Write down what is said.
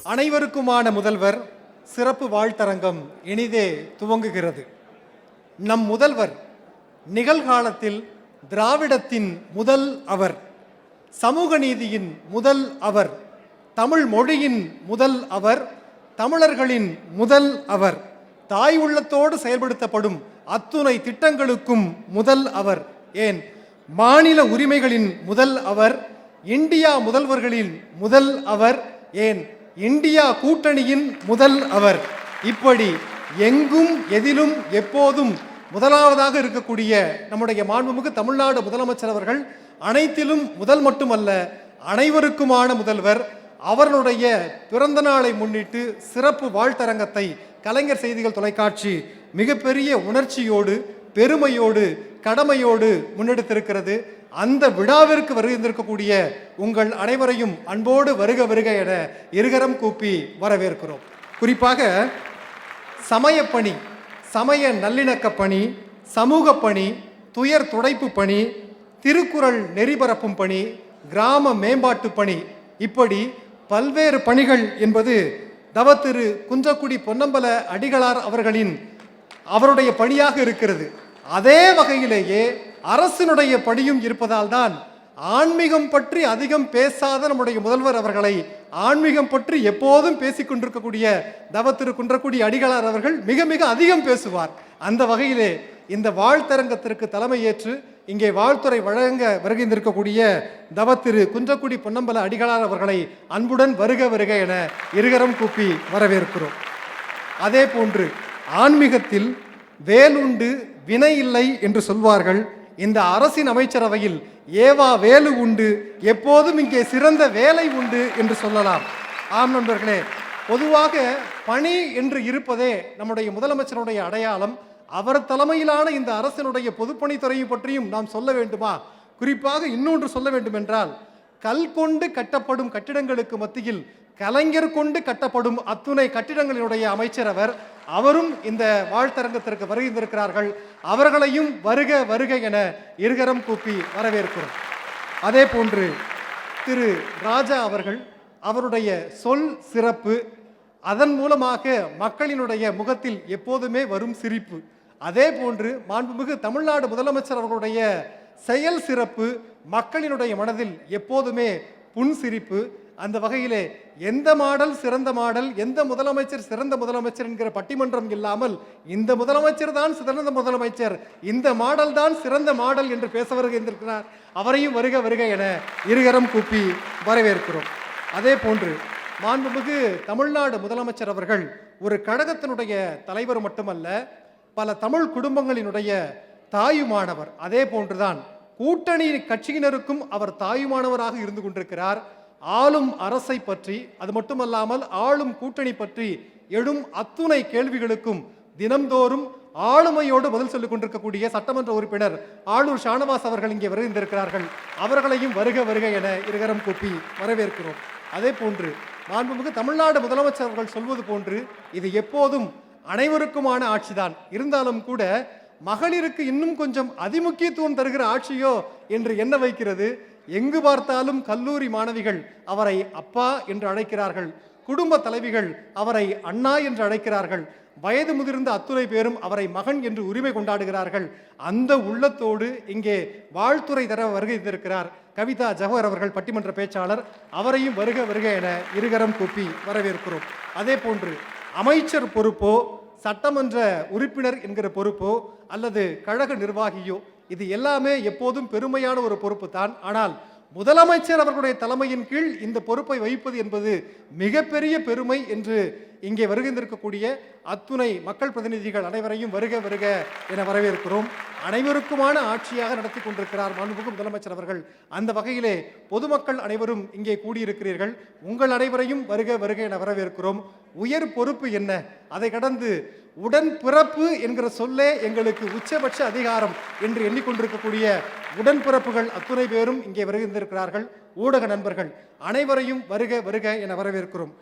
அனைவருக்குமான முதல்வர் சிறப்பு வாழ்த்தரங்கம் இனிதே துவங்குகிறது. நம் முதல்வர் நிகழ்காலத்தில் திராவிடத்தின் முதல் அவர், சமூக நீதியின் முதல் அவர், தமிழ் மொழியின் முதல் அவர், தமிழர்களின் முதல் அவர், தாய் உள்ளத்தோடு செயல்படுத்தப்படும் அத்துணை திட்டங்களுக்கும் முதல் அவர், ஏன் மாநில உரிமைகளின் முதல் அவர், இந்தியா முதல்வர்களின் முதல் அவர், ஏன் இந்தியா கூட்டணியின் முதல் அவர். இப்படி எங்கும் எதிலும் எப்போதும் முதலாவதாக இருக்கக்கூடிய நம்முடைய மாண்புமிகு தமிழ்நாடு முதலமைச்சர் அவர்கள் அனைத்திலும் முதல் மட்டுமல்ல, அனைவருக்குமான முதல்வர். அவர்களுடைய பிறந்த நாளை முன்னிட்டு சிறப்பு வாழ்த்தரங்கத்தை கலைஞர் செய்திகள் தொலைக்காட்சி மிகப்பெரிய உணர்ச்சியோடு, பெருமையோடு, கடமையோடு முன்னெடுத்திருக்கிறது. அந்த விழாவிற்கு வருகின்றிருக்கக்கூடிய உங்கள் அனைவரையும் அன்போடு வருக வருக என இருகரம் கூப்பி வரவேற்கிறோம். குறிப்பாக சமயப்பணி, சமய நல்லிணக்க பணி, சமூக பணி, துயர் துடைப்பு பணி, திருக்குறள் நெறிபரப்பும் பணி, கிராம மேம்பாட்டு பணி, இப்படி பல்வேறு பணிகள் என்பது தவத்திரு குன்றக்குடி பொன்னம்பல அடிகளார் அவருடைய பணியாக இருக்கிறது. அதே வகையிலேயே அரசினுடைய பணியும் இருப்பதால் தான் ஆன்மீகம் பற்றி அதிகம் பேசாத நம்முடைய முதல்வர் அவர்களை ஆன்மீகம் பற்றி எப்போதும் பேசிக்கொண்டிருக்கக்கூடிய தவத்திரு குன்றக்குடி அடிகளார் அவர்கள் மிக மிக அதிகம் பேசுவார். அந்த வகையிலே இந்த வாழ்த்தரங்கத்திற்கு தலைமையேற்று இங்கே வாழ்த்துறை வழங்க வருகின்றிருக்கக்கூடிய தவத்திரு குன்றக்குடி பொன்னம்பல அடிகளார் அவர்களை அன்புடன் வருக வருக என இருகரம் கூப்பி வரவேற்கிறோம். அதே போன்று ஆன்மீகத்தில் வேலுண்டு வினை இல்லை என்று சொல்வார்கள். இந்த அரசின் அமைச்சரவையில் ஏவா வேலு உண்டு, எப்போதும் இங்கே சிறந்த வேலை உண்டு என்று சொல்லலாம். ஆம் நண்பர்களே, பொதுவாக பணி என்று இருப்பதே நம்முடைய முதலமைச்சருடைய அடையாளம். அவர் தலைமையிலான இந்த அரசினுடைய பொதுப்பணித்துறையை பற்றியும் நாம் சொல்ல வேண்டுமா? குறிப்பாக இன்னொன்று சொல்ல வேண்டும் என்றால், கல் கொண்டு கட்டப்படும் கட்டிடங்களுக்கு மத்தியில் கலைஞர் கொண்டு கட்டப்படும் அத்துணை கட்டிடங்களினுடைய அமைச்சர் அவர். அவரும் இந்த வாழ்த்தரங்கத்திற்கு வருகின்றிருக்கிறார்கள். அவர்களையும் வருக வருக என இருகரம் கூப்பி வரவேற்கிறோம். அதே போன்று திரு ராஜா அவர்கள், அவருடைய சொல் சிறப்பு, அதன் மூலமாக மக்களினுடைய முகத்தில் எப்போதுமே வரும் சிரிப்பு. அதே போன்று மாண்புமிகு தமிழ்நாடு முதலமைச்சர் அவர்களுடைய செயல் சிறப்பு, மக்களினுடைய மனதில் எப்போதுமே புன்சிரிப்பு. அந்த வகையிலே எந்த மாடல் சிறந்த மாடல், எந்த முதலமைச்சர் சிறந்த முதலமைச்சர் என்கிற பட்டிமன்றம் இல்லாமல் இந்த முதலமைச்சர் தான் சிறந்த முதலமைச்சர், இந்த மாடல் தான் சிறந்த மாடல் என்று பேச வருகின்றிருக்கிறார். அவரையும் வருக வருக என இருகரம் கூப்பி வரவேற்கிறோம். அதே போன்று மாண்புமிகு தமிழ்நாடு முதலமைச்சர் அவர்கள் ஒரு கழகத்தினுடைய தலைவர் மட்டுமல்ல, பல தமிழ் குடும்பங்களினுடைய தாயுமானவர். அதே போன்றுதான் கூட்டணி கட்சியினருக்கும் அவர் தாயுமானவராக இருந்து கொண்டிருக்கிறார். ஆளும் அரசை பற்றி, அது மட்டுமல்லாமல் ஆளும் கூட்டணி பற்றி எழும் அத்துணை கேள்விகளுக்கும் தினம்தோறும் ஆளுமையோடு பதில் சொல்லிக் கொண்டிருக்கக்கூடிய சட்டமன்ற உறுப்பினர் ஆளூர் ஷானவாஸ் அவர்கள் இங்கே வருகின்றிருக்கிறார்கள். அவர்களையும் வருக வருக என இருகரம் கூப்பி வரவேற்கிறோம். அதே போன்று மாண்புமிகு தமிழ்நாடு முதலமைச்சர் அவர்கள் சொல்வது போன்று இது எப்போதும் அனைவருக்குமான ஆட்சிதான். இருந்தாலும் கூட மகளிருக்கு இன்னும் கொஞ்சம் அதிமுக்கியத்துவம் தருகிற ஆட்சியோ என்று எண்ண வைக்கிறது. எங்கு பார்த்தாலும் கல்லூரி மாணவிகள் அவரை அப்பா என்று அழைக்கிறார்கள், குடும்ப தலைவிகள் அவரை அண்ணா என்று அழைக்கிறார்கள், வயது முதிர்ந்த அத்துணை பேரும் அவரை மகன் என்று உரிமை கொண்டாடுகிறார்கள். அந்த உள்ளத்தோடு இங்கே வாழ்த்துறை தர வருகை இருக்கிறார் கவிதா ஜவஹர் அவர்கள், பட்டிமன்ற பேச்சாளர். அவரையும் வருக வருக என இருகரம் கூப்பி வரவேற்கிறோம். அதே போன்று அமைச்சர் பொறுப்போ, சட்டமன்ற உறுப்பினர் என்கிற பொறுப்போ, அல்லது கழக நிர்வாகியோ, இது எல்லாமே எப்போதும் பெருமையான ஒரு பொறுப்பு தான். ஆனால் முதலமைச்சர் அவர்களுடைய தலைமையின் கீழ் இந்த பொறுப்பை வகிப்பது என்பது மிகப்பெரிய பெருமை என்று இங்கே வருகின்றிருக்கக்கூடிய அத்துணை மக்கள் பிரதிநிதிகள் அனைவரையும் வருக வருக என வரவேற்கிறோம். அனைவருக்குமான ஆட்சியாக நடத்தி கொண்டிருக்கிறார் மாண்புமிகு முதலமைச்சர் அவர்கள். அந்த வகையிலே பொதுமக்கள் அனைவரும் இங்கே கூடியிருக்கிறீர்கள். உங்கள் அனைவரையும் வருக வருக என வரவேற்கிறோம். உயர் பொறுப்பு என்ன, அதை கடந்து உடன் பிறப்பு என்கிற சொல்லே எங்களுக்கு உச்சபட்ச அதிகாரம் என்று எண்ணிக்கொண்டிருக்கக்கூடிய உடன்பிறப்புகள் அத்துணை பேரும் இங்கே வருகின்றிருக்கிறார்கள். ஊடக நண்பர்கள் அனைவரையும் வருக வருக என வரவேற்கிறோம்.